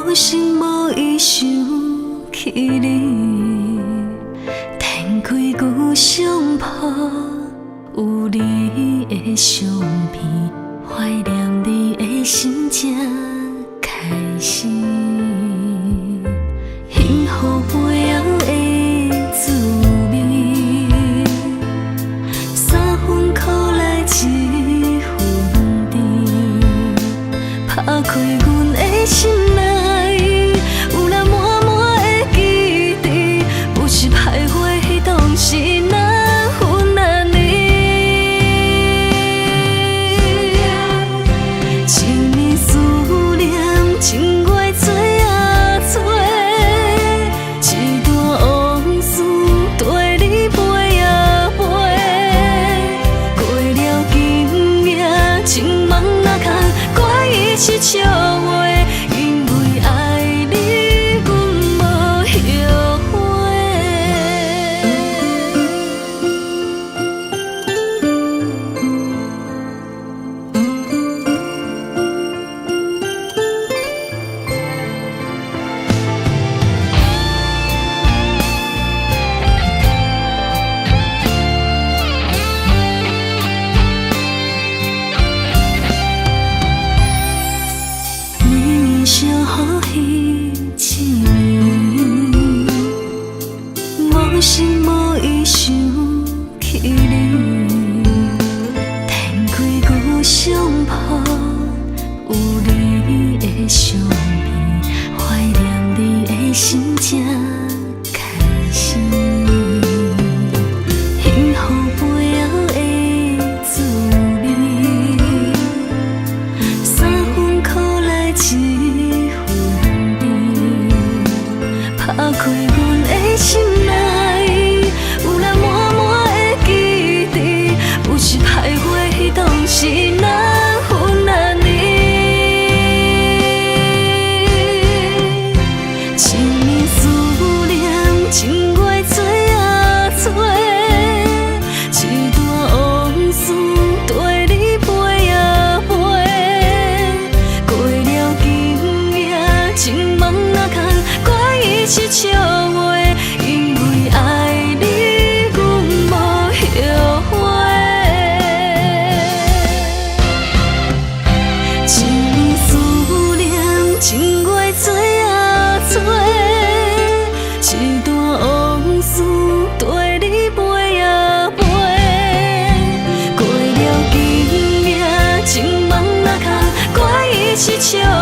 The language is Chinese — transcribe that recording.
无心无意想起你，天开旧相簿，有你的相片，怀念你的心才开始。幸福背后的滋味，3分苦来1分甜，拍开阮的心内，有那满满的记忆，不是徘徊当时那分那年。一年思念，情月做啊做，一段往事跟你飞啊飞，过了今夜，情梦哪空怪伊是笑话。想予彼一暝，无心无意想起你，天开旧相簿，有你的相片，怀念你的心才开始。幸福背后的滋味，3分苦来1分甜，拍开阮的心内，有那满满的记忆，不是徘徊当时那分那年。一年思念，情月做啊做，一段往事跟你飞啊飞，过了今夜，情梦哪空怪伊是笑话，因为爱你，阮无后悔。一年思念，情月做啊做，一段往事跟你飞啊飞，过了今夜，情梦哪空怪伊是笑话。